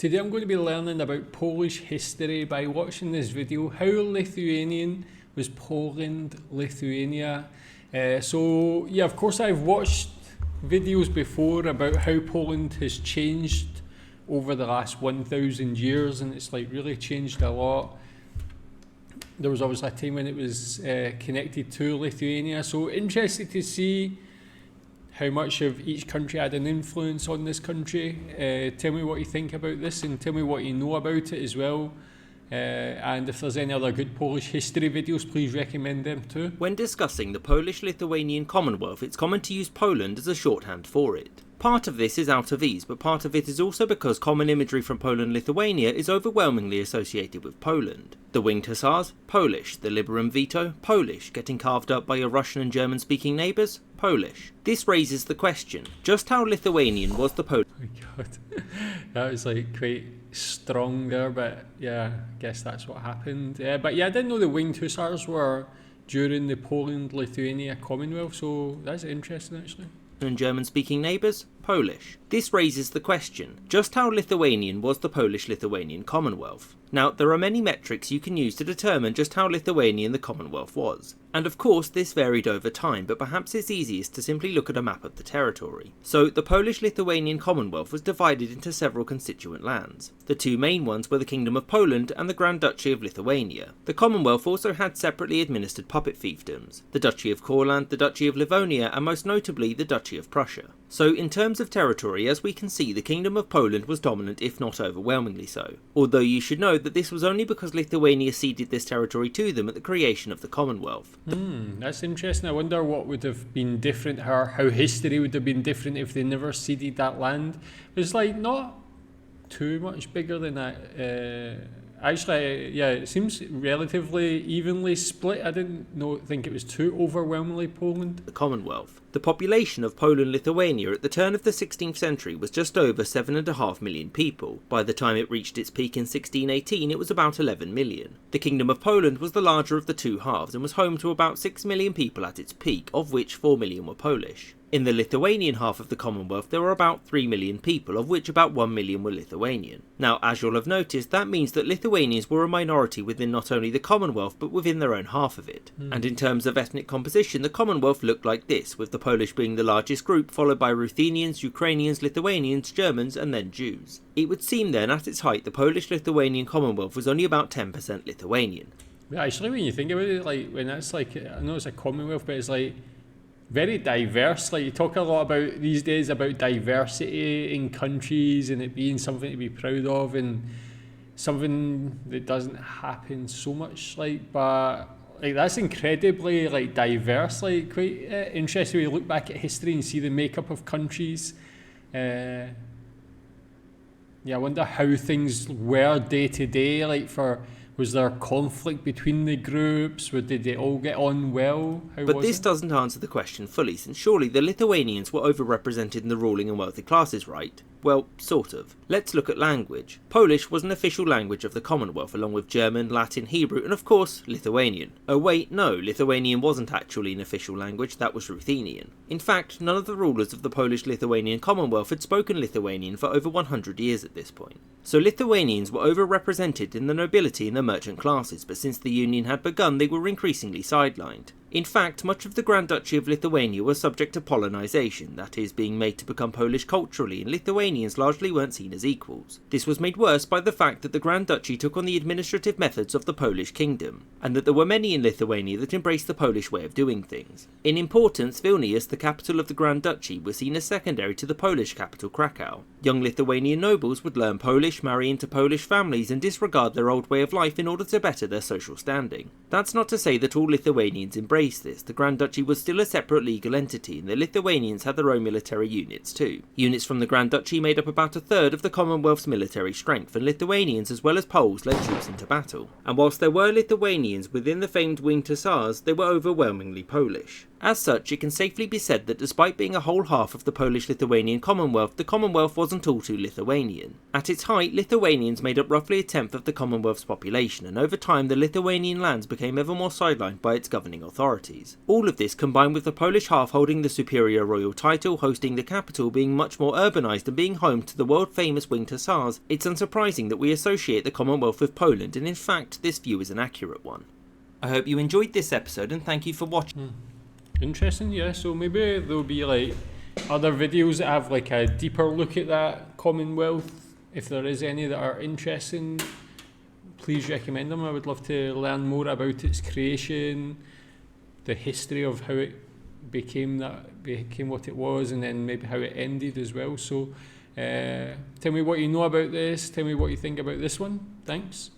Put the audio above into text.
Today I'm going to be learning about Polish history by watching this video, How Lithuanian Was Poland Lithuania. Of course I've watched videos before about how Poland has changed over the last 1,000 years, and it's like really changed a lot. There was always a time when it was connected to Lithuania, so interested to see how much of each country had an influence on this country. Tell me what you think about this and tell me what you know about it as well. And if there's any other good Polish history videos, please recommend them too. When discussing the Polish-Lithuanian Commonwealth, it's common to use Poland as a shorthand for it. Part of this is out of ease, but part of it is also because common imagery from Poland Lithuania is overwhelmingly associated with Poland. The winged hussars? Polish. The Liberum Veto? Polish. Getting carved up by your Russian and German speaking neighbours? Polish. This raises the question, just how Lithuanian was the Polish? Oh my god, that was like quite strong there, but yeah, I guess that's what happened. But yeah, I didn't know the winged hussars were during the Poland-Lithuania Commonwealth, so that's interesting actually. And German-speaking neighbours? Polish. This raises the question, just how Lithuanian was the Polish-Lithuanian Commonwealth? Now, there are many metrics you can use to determine just how Lithuanian the Commonwealth was. And of course this varied over time, but perhaps it's easiest to simply look at a map of the territory. So, the Polish-Lithuanian Commonwealth was divided into several constituent lands. The two main ones were the Kingdom of Poland and the Grand Duchy of Lithuania. The Commonwealth also had separately administered puppet fiefdoms, the Duchy of Courland, the Duchy of Livonia, and most notably the Duchy of Prussia. So, in terms of territory, as we can see, the Kingdom of Poland was dominant, if not overwhelmingly so. Although you should know that this was only because Lithuania ceded this territory to them at the creation of the Commonwealth. That's interesting. I wonder what would have been different, how history would have been different if they never ceded that land. It's like not too much bigger than that. Actually, yeah, it seems relatively evenly split. I didn't think it was too overwhelmingly Poland. The Commonwealth. The population of Poland-Lithuania at the turn of the 16th century was just over 7.5 million people. By the time it reached its peak in 1618, it was about 11 million. The Kingdom of Poland was the larger of the two halves and was home to about 6 million people at its peak, of which 4 million were Polish. In the Lithuanian half of the Commonwealth there were about 3 million people, of which about 1 million were Lithuanian. Now, as you'll have noticed, that means that Lithuanians were a minority within not only the Commonwealth but within their own half of it. And in terms of ethnic composition, the Commonwealth looked like this, with the Polish being the largest group, followed by Ruthenians, Ukrainians, Lithuanians, Germans, and then Jews. It would seem then, at its height, the Polish-Lithuanian Commonwealth was only about 10% Lithuanian. Yeah, actually, when you think about it, like when it's like, I know it's a Commonwealth, but it's like very diverse. Like you talk a lot about these days about diversity in countries and it being something to be proud of and something that doesn't happen so much. But that's incredibly diverse. Quite interesting when you look back at history and see the makeup of countries. I wonder how things were day to day. Was there conflict between the groups? Did they all get on well? But this doesn't answer the question fully, since surely the Lithuanians were overrepresented in the ruling and wealthy classes, right? Well, sort of. Let's look at language. Polish was an official language of the Commonwealth, along with German, Latin, Hebrew, and of course, Lithuanian. Oh wait, no, Lithuanian wasn't actually an official language, that was Ruthenian. In fact, none of the rulers of the Polish-Lithuanian Commonwealth had spoken Lithuanian for over 100 years at this point. So Lithuanians were overrepresented in the nobility and the merchant classes, but since the Union had begun, they were increasingly sidelined. In fact, much of the Grand Duchy of Lithuania was subject to Polonization, that is, being made to become Polish culturally, and Lithuanians largely weren't seen as equals. This was made worse by the fact that the Grand Duchy took on the administrative methods of the Polish kingdom, and that there were many in Lithuania that embraced the Polish way of doing things. In importance, Vilnius, the capital of the Grand Duchy, was seen as secondary to the Polish capital Krakow. Young Lithuanian nobles would learn Polish, marry into Polish families, and disregard their old way of life in order to better their social standing. That's not to say that all Lithuanians embraced this. The Grand Duchy was still a separate legal entity, and the Lithuanians had their own military units too. Units from the Grand Duchy made up about a third of the Commonwealth's military strength, and Lithuanians as well as Poles led troops into battle. And whilst there were Lithuanians within the famed winged hussars, they were overwhelmingly Polish. As such, it can safely be said that despite being a whole half of the Polish-Lithuanian Commonwealth, the Commonwealth wasn't all too Lithuanian. At its height, Lithuanians made up roughly a tenth of the Commonwealth's population, and over time the Lithuanian lands became ever more sidelined by its governing authorities. All of this combined with the Polish half holding the superior royal title, hosting the capital, being much more urbanised and being home to the world-famous winged hussars, it's unsurprising that we associate the Commonwealth with Poland, and in fact, this view is an accurate one. I hope you enjoyed this episode and thank you for watching. Interesting, yeah. So maybe there'll be like other videos that have like a deeper look at that Commonwealth. If there is any that are interesting, please recommend them. I would love to learn more about its creation, the history of how it became what it was, and then maybe how it ended as well. So tell me what you know about this, tell me what you think about this one. Thanks.